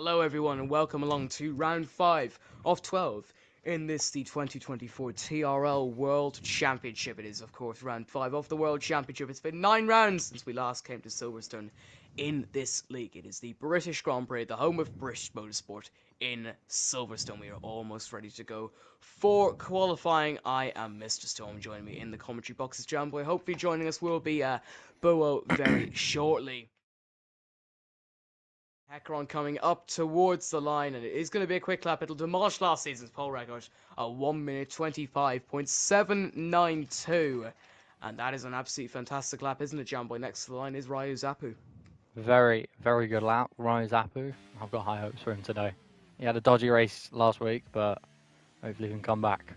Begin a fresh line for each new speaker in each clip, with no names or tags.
Hello everyone and welcome along to round 5 of 12 in the 2024 TRL World Championship. It is of course round 5 of the World Championship. It's been 9 rounds since we last came to Silverstone in this league. It is the British Grand Prix, the home of British motorsport in Silverstone. We are almost ready to go for qualifying. I am Mr. Storm. Joining me in the commentary box is Jamboy. Hopefully joining us will be Bowo very shortly. Hecaron coming up towards the line, and it is going to be a quick lap. It'll demolish last season's pole record, a 1 minute 25.792. And that is an absolutely fantastic lap, isn't it, Jamboy? Next to the line is Ryu Zapu.
Very, very good lap. Ryu Zapu, I've got high hopes for him today. He had a dodgy race last week, but hopefully he can come back.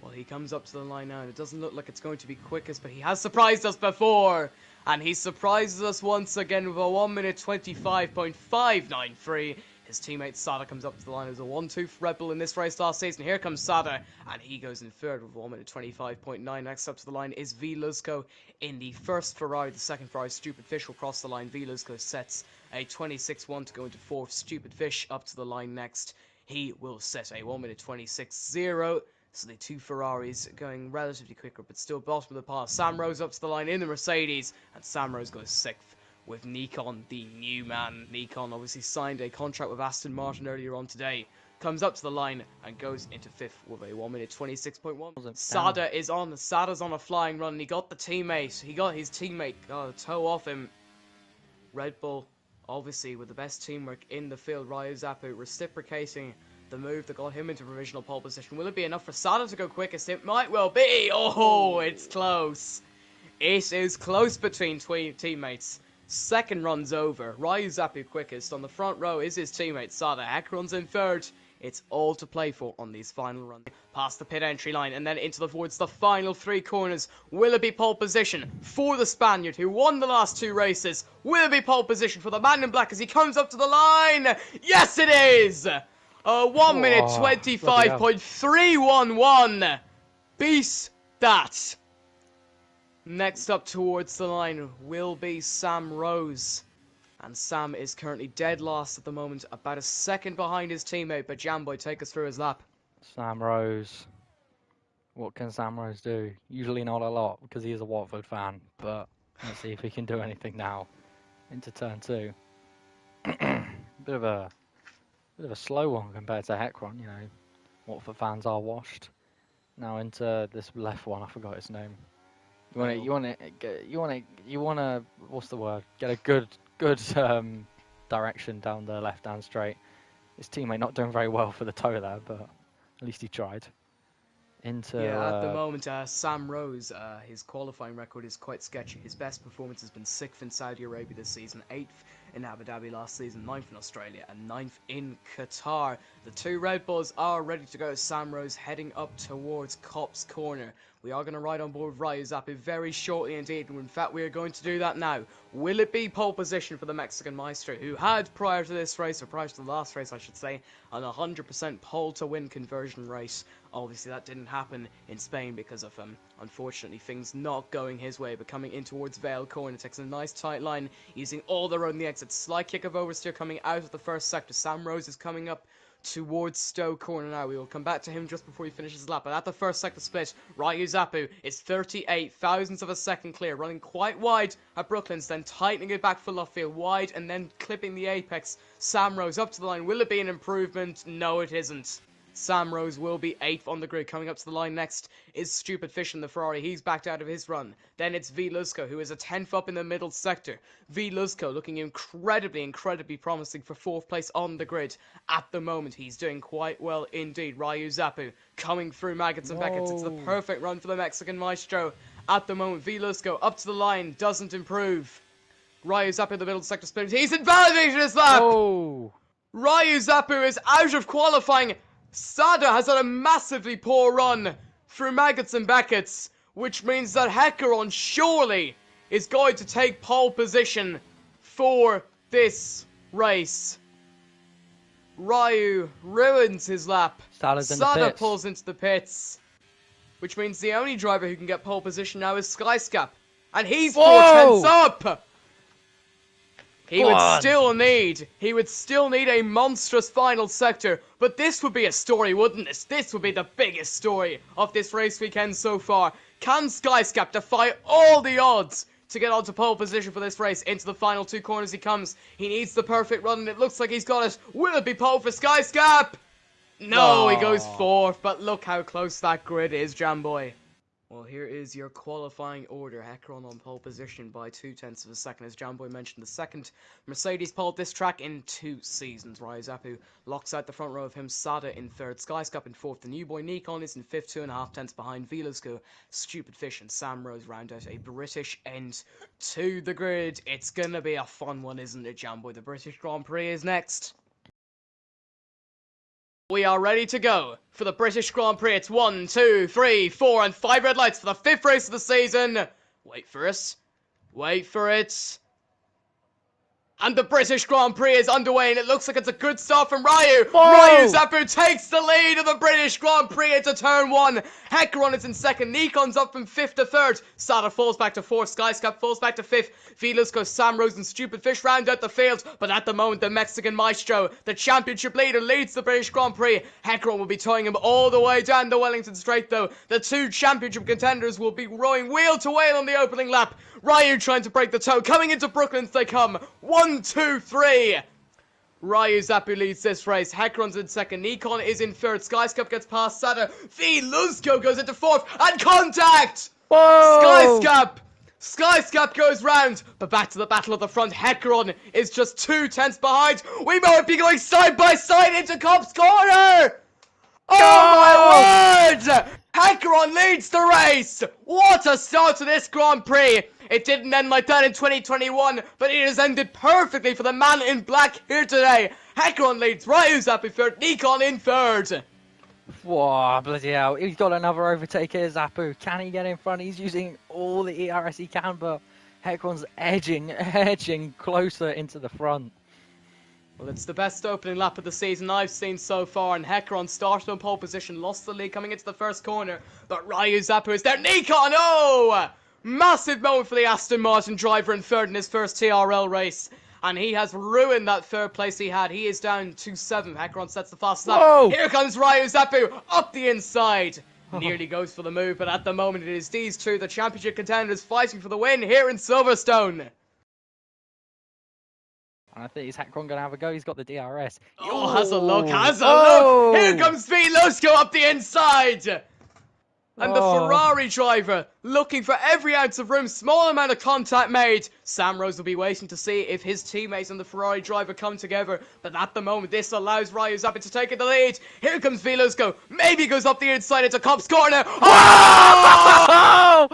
Well, he comes up to the line now, and it doesn't look like it's going to be quickest, but he has surprised us before. And he surprises us once again with a 1 minute 25.593. His teammate Sada comes up to the line as a 1-2 for Red Bull in this race last season. Here comes Sada, and he goes in third with 1 minute 25.9. Next up to the line is V Luzko in the first Ferrari. The second Ferrari, Stupid Fish, will cross the line. V Luzko sets a 26.1 to go into fourth. Stupid Fish up to the line next. He will set a 1 minute 26.0. So the two Ferraris going relatively quicker, but still bottom of the pile. Sam Rose up to the line in the Mercedes, and Sam Rose goes 6th with Nikon, the new man. Nikon obviously signed a contract with Aston Martin earlier on today. Comes up to the line and goes into 5th with a 1 minute 26.1. Sada is on. Sada's on a flying run, and he got his teammate toe off him. Red Bull, obviously, with the best teamwork in the field. Ryu Zapu reciprocating the move that got him into provisional pole position. Will it be enough for Sada to go quickest? It might well be. Oh, it's close. It is close between teammates. Second run's over. Ryu Zapu quickest. On the front row is his teammate Sada. Hecaron's in third. It's all to play for on these final runs. Past the pit entry line and then towards the final 3 corners. Will it be pole position for the Spaniard who won the last 2 races? Will it be pole position for the man in black as he comes up to the line? Yes, it is! 1 minute 25.311. Beat that. Next up towards the line will be Sam Rose. And Sam is currently dead last at the moment, about a second behind his teammate. But Jamboy, take us through his lap.
Sam Rose. What can Sam Rose do? Usually not a lot, because he is a Watford fan. But let's see if he can do anything now. Into turn 2. Bit of a slow one compared to Hecaron, you know. Watford fans are washed. Now into this left one, I forgot his name. You want to what's the word? Get a good direction down the left-hand straight. His teammate not doing very well for the toe there, but at least he tried.
At the moment, Sam Rose, his qualifying record is quite sketchy. His best performance has been 6th in Saudi Arabia this season, 8th in Abu Dhabi last season, 9th in Australia, and 9th in Qatar. The 2 Red Bulls are ready to go. Sam Rose heading up towards Copse Corner. We are going to ride on board with Ryu Zapu very shortly indeed, and in fact we are going to do that now. Will it be pole position for the Mexican Maestro, who had prior to this race, or prior to the last race I should say, an 100% pole to win conversion rate? Obviously that didn't happen in Spain because of, unfortunately, things not going his way. But coming in towards Vale Corner, takes a nice tight line, using all the road in the exit. Slight kick of oversteer coming out of the first sector. Sam Rose is coming up towards Stowe Corner now. We will come back to him just before he finishes his lap. But at the first sector split, Ryu Zapu is 38 thousandths of a second clear, running quite wide at Brooklands, then tightening it back for Luffield, wide, and then clipping the apex. Sam Rose up to the line. Will it be an improvement? No, it isn't. Sam Rose will be 8th on the grid. Coming up to the line next is Stupid Fish in the Ferrari. He's backed out of his run. Then it's V Luzko, who is a 10th up in the middle sector. V Luzko looking incredibly promising for 4th place on the grid. At the moment, he's doing quite well indeed. Ryu Zapu coming through maggots and beckets. It's the perfect run for the Mexican Maestro. At the moment, V Luzko up to the line, doesn't improve. Ryu Zapu in the middle sector split. He's invalidated his lap!
Oh.
Ryu Zapu is out of qualifying. Sada has had a massively poor run through maggots and beckets, which means that Hecaron surely is going to take pole position for this race. Ryu ruins his lap. Sada pulls into the pits, which means the only driver who can get pole position now is Skyscap, and he's 4 tenths up. He would still need a monstrous final sector, but this would be a story, wouldn't it? This would be the biggest story of this race weekend so far. Can Skyscap defy all the odds to get onto pole position for this race? Into the final two corners he comes. He needs the perfect run, and it looks like he's got it. Will it be pole for Skyscap? No, he goes fourth, but look how close that grid is, Jamboy. Well, here is your qualifying order. Hecaron on pole position by 0.2 of a second. As Jamboy mentioned, the second Mercedes pole this track in 2 seasons. Ryozapu locks out the front row of him. Sada in third. Skyscap in fourth. The new boy Nikon is in fifth, 2.5 tenths behind. Velosko, Stupid Fish, and Sam Rose round out a British end to the grid. It's gonna be a fun one, isn't it, Jamboy? The British Grand Prix is next. We are ready to go for the British Grand Prix. It's 1, 2, 3, 4, and 5 red lights for the 5th race of the season. Wait for it. Wait for it. And the British Grand Prix is underway, and it looks like it's a good start from Ryu. Ryozapu takes the lead of the British Grand Prix into turn 1. Hecaron is in second. Nikon's up from 5th to 3rd. Sada falls back to 4th. Skyscap falls back to 5th. Velosko, Sam Rose, and Stupid Fish round out the field. But at the moment, the Mexican Maestro, the championship leader, leads the British Grand Prix. Hecaron will be towing him all the way down the Wellington Straight, though. The 2 championship contenders will be rowing wheel to wheel on the opening lap. Ryu trying to break the tow. Coming into Brooklyn they come. 1, 2, 3. Ryozapu leads this race. Hecaron's in second. Nikon is in third. Skyscap gets past Sada. Velosko goes into fourth. And contact!
Whoa!
Skyscap goes round. But back to the battle at the front. Hecaron is just 2 tenths behind. We might be going side by side into Cop's corner! Oh my word! Hecaron leads the race! What a start to this Grand Prix! It didn't end like that in 2021, but it has ended perfectly for the man in black here today. Hecaron leads, Ryozapu third, Nikon in third.
Whoa, bloody hell. He's got another overtake here, Zapu. Can he get in front? He's using all the ERS he can, but Hecaron's edging closer into the front.
Well, it's the best opening lap of the season I've seen so far, and Hecaron started on pole position, lost the lead coming into the first corner, but Ryozapu is there. Nikon, oh! Massive moment for the Aston Martin driver in third in his first TRL race. And he has ruined that third place he had. He is down to 7. Hecaron sets the fast lap.
Whoa!
Here comes Ryozapu up the inside. Nearly goes for the move, but at the moment it is these two, the championship contenders, fighting for the win here in Silverstone.
I think is Hecaron going to have a go? He's got the DRS.
Oh, has a look. Here comes Velosko up the inside. And the Ferrari driver looking for every ounce of room, small amount of contact made. Sam Rose will be waiting to see if his teammates and the Ferrari driver come together. But at the moment, this allows Ryozapu to take the lead. Here comes Velosko. Maybe goes up the inside into Cop's corner. Oh!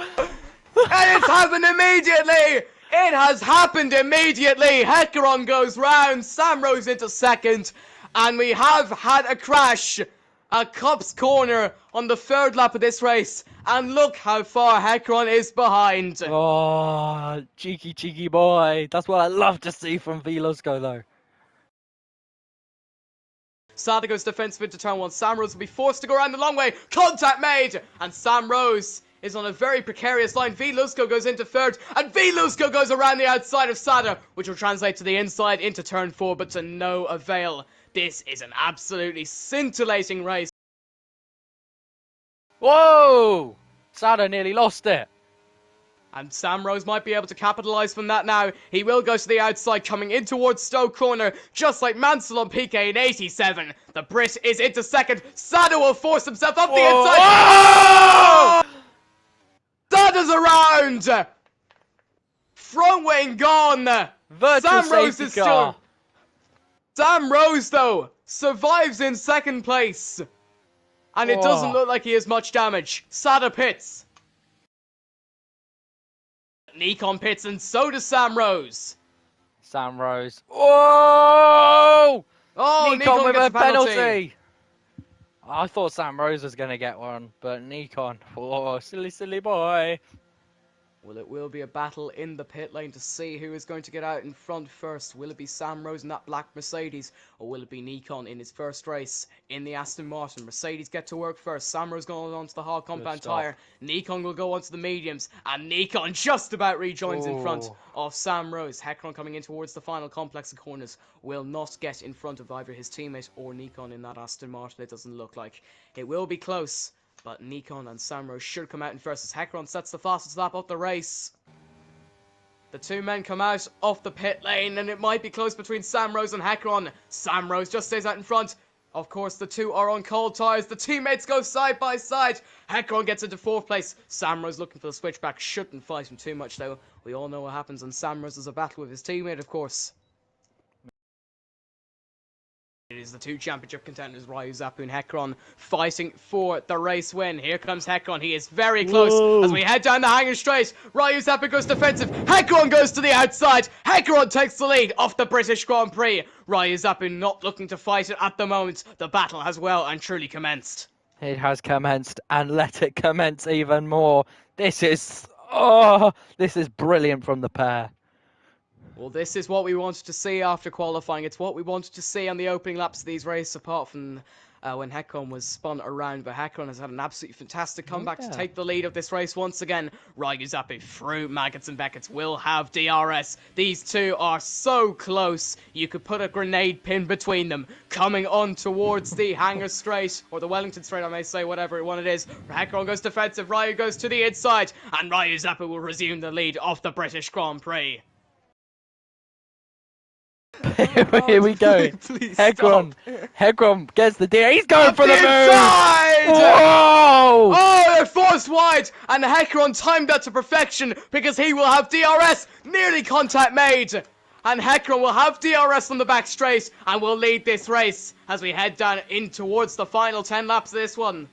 And it's happened immediately. It has happened immediately. Hecaron goes round. Sam Rose into second. And we have had a crash. A Cop's corner on the 3rd lap of this race. And look how far Hecaron is behind.
Oh, cheeky boy. That's what I love to see from Velosko, though.
Sada goes defensive into turn 1. Sam Rose will be forced to go around the long way. Contact made. And Sam Rose is on a very precarious line. Velosko goes into 3rd. And Velosko goes around the outside of Sada, which will translate to the inside into turn 4, but to no avail. This is an absolutely scintillating race.
Whoa! Sada nearly lost it.
And Sam Rose might be able to capitalise from that now. He will go to the outside, coming in towards Stoke Corner, just like Mansell on PK in 87. The Brit is into second. Sada will force himself up the inside. Oh! Sada's around! Front wing gone! Sam Rose is still... Sam Rose, though, survives in second place. And it doesn't look like he has much damage. Sada pits. Nikon pits, and so does Sam Rose.
Sam Rose. Whoa!
Oh,
Nikon with
gets
a penalty. I thought Sam Rose was going to get one, but Nikon. Oh, silly boy.
Well, it will be a battle in the pit lane to see who is going to get out in front first. Will it be Sam Rose in that black Mercedes, or will it be Nikon in his first race in the Aston Martin? Mercedes get to work first. Sam Rose going on to the hard compound tyre. Nikon will go on to the mediums, and Nikon just about rejoins in front of Sam Rose. Hecron coming in towards the final complex of corners will not get in front of either his teammate or Nikon in that Aston Martin. It doesn't look like. It will be close. But Nikon and Sam Rose should come out in first as Hecron sets the fastest lap of the race. The two men come out off the pit lane, and it might be close between Sam Rose and Hecron. Sam Rose just stays out in front. Of course, the two are on cold tyres. The teammates go side by side. Hecron gets into fourth place. Sam Rose looking for the switchback. Shouldn't fight him too much, though. We all know what happens when Sam Rose has a battle with his teammate, of course. It is the two championship contenders, Ryu Zappu and Hecron, fighting for the race win. Here comes Hecron. He is very close as we head down the hanging straight. Ryu Zappu goes defensive. Hecron goes to the outside. Hecron takes the lead off the British Grand Prix. Ryu Zappu not looking to fight it at the moment. The battle has well and truly commenced.
It has commenced, and let it commence even more. This is brilliant from the pair.
Well, this is what we wanted to see after qualifying. It's what we wanted to see on the opening laps of these races, apart from when Hecron was spun around. But Hecron has had an absolutely fantastic comeback to take the lead of this race once again. Ryu Zappu through Maggots and Beckett's will have DRS. These two are so close. You could put a grenade pin between them. Coming on towards the Hanger Straight, or the Wellington Straight, I may say, whatever one it is. Hecron goes defensive. Ryu goes to the inside. And Ryu Zappu will resume the lead of the British Grand Prix.
Here we go.
Please
Hecron gets the deer. He's going for the move.
Whoa! Oh, they're forced wide, and Hecron timed that to perfection because he will have DRS. Nearly contact made, and Hecron will have DRS on the back straight and will lead this race as we head down in towards the final 10 laps of this one.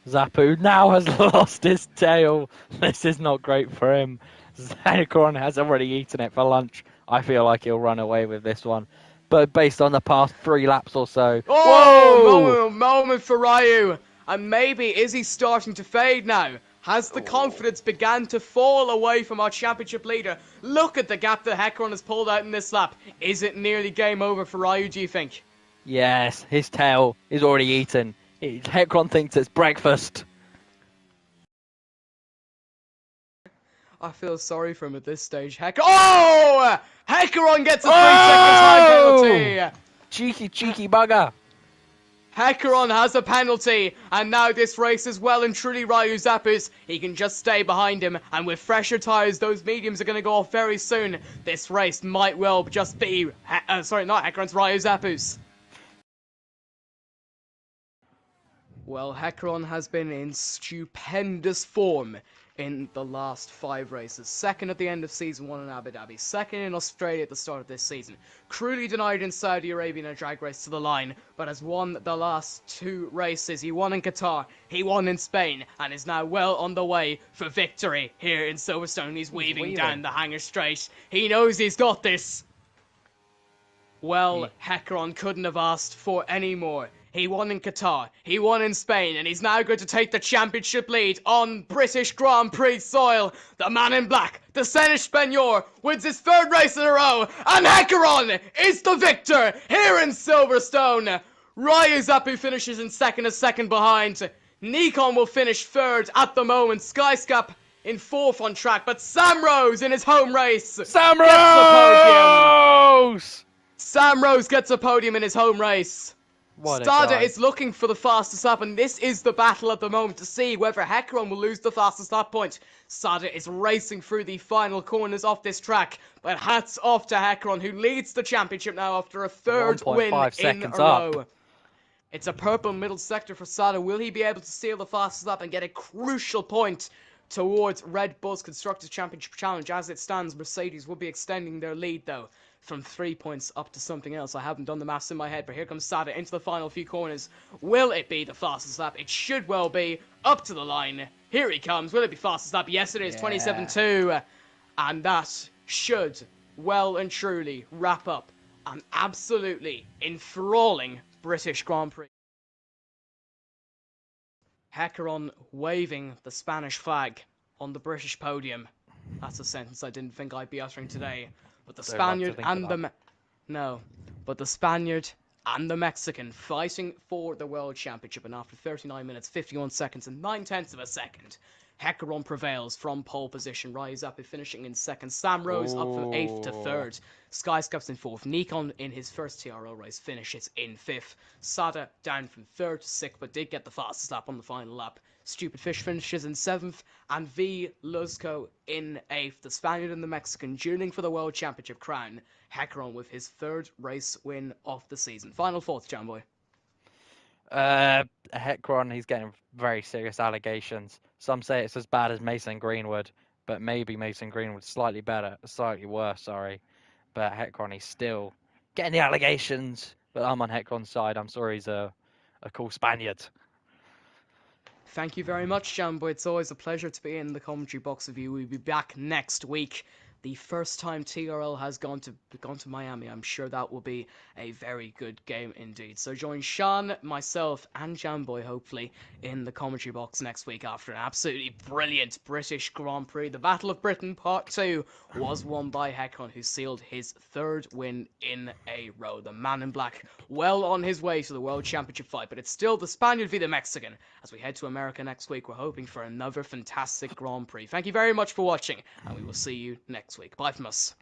Zappu now has lost his tail. This is not great for him. Hecron has already eaten it for lunch. I feel like he'll run away with this one. But based on the past 3 laps or so...
Oh, moment for Ryu. And maybe is he starting to fade now? Has the confidence began to fall away from our championship leader? Look at the gap that Hecron has pulled out in this lap. Is it nearly game over for Ryu, do you think?
Yes, his tail is already eaten. Hecron thinks it's breakfast.
I feel sorry for him at this stage. Oh! Hecron gets a 3-second time penalty!
Cheeky bugger.
Hecron has a penalty, and now this race is well and truly Ryu Zappu's. He can just stay behind him, and with fresher tyres, those mediums are going to go off very soon. This race might well just be... sorry, not Hecron's, Ryu Zappu's. Well, Hecron has been in stupendous form in the last 5 races. Second at the end of season 1 in Abu Dhabi. Second in Australia at the start of this season. Cruelly denied in Saudi Arabia in a drag race to the line, but has won the last 2 races. He won in Qatar, he won in Spain, and is now well on the way for victory here in Silverstone. He's weaving down the Hanger Straight. He knows he's got this. Well, Hecron couldn't have asked for any more. He won in Qatar, he won in Spain, and he's now going to take the championship lead on British Grand Prix soil. The man in black, the Spanish Spaniard, wins his 3rd race in a row, and Hecron is the victor here in Silverstone. Ryu Zappu finishes in second, a second behind. Nikon will finish 3rd at the moment. Skyscap in 4th on track, but Sam Rose in his home race
Sam
gets the podium.
Rose!
Sam Rose gets a podium in his home race. Stada
guy.
is looking for the fastest lap, and this is the battle at the moment to see whether Hecron will lose the fastest lap point. Stada is racing through the final corners of this track, but hats off to Hecron, who leads the championship now after a 3rd win in a row. It's a purple middle sector for Stada. Will he be able to steal the fastest lap and get a crucial point towards Red Bull's Constructors' Championship Challenge? As it stands, Mercedes will be extending their lead, though, from 3 points up to something else. I haven't done the maths in my head, but here comes Stada into the final few corners. Will it be the fastest lap? It should well be. Up to the line. Here he comes. Will it be fastest lap? Yes, it is. 27.2. And that should well and truly wrap up an absolutely enthralling British Grand Prix. Hecron waving the Spanish flag on the British podium. That's a sentence I didn't think I'd be uttering today. But the
Don't like to
Spaniard
think of
and
that.
No, but the Spaniard and the Mexican fighting for the World Championship, and after 39 minutes, 51 seconds, and 9/10 of a second, Hekaron prevails from pole position, rise up and finishing in second. Sam Rose up from 8th to
Oh,
3rd. Skyscap's in 4th. Nikon in his first TRL race finishes in 5th. Sada down from 3rd to 6th, but did get the fastest lap on the final lap. Stupid Fish finishes in 7th, and V. Luzco in 8th. The Spaniard and the Mexican dueling for the World Championship crown. Hekaron with his 3rd race win of the season. Final thoughts, Jamboy.
Hecron, he's getting very serious allegations. Some say it's as bad as Mason Greenwood, but maybe Mason Greenwood's slightly better, slightly worse, sorry. But Hecron, he's still getting the allegations. But I'm on Hecron's side. I'm sorry he's a cool Spaniard.
Thank you very much, Jamboy. It's always a pleasure to be in the commentary box with you. We'll be back next week. The first time TRL has gone to Miami. I'm sure that will be a very good game indeed. So join Sean, myself, and Jamboy, hopefully, in the commentary box next week after an absolutely brilliant British Grand Prix. The Battle of Britain Part 2 was won by Hecron, who sealed his 3rd win in a row. The man in black well on his way to the World Championship fight, but it's still the Spaniard v the Mexican. As we head to America next week, we're hoping for another fantastic Grand Prix. Thank you very much for watching, and we will see you next week. Bye from us.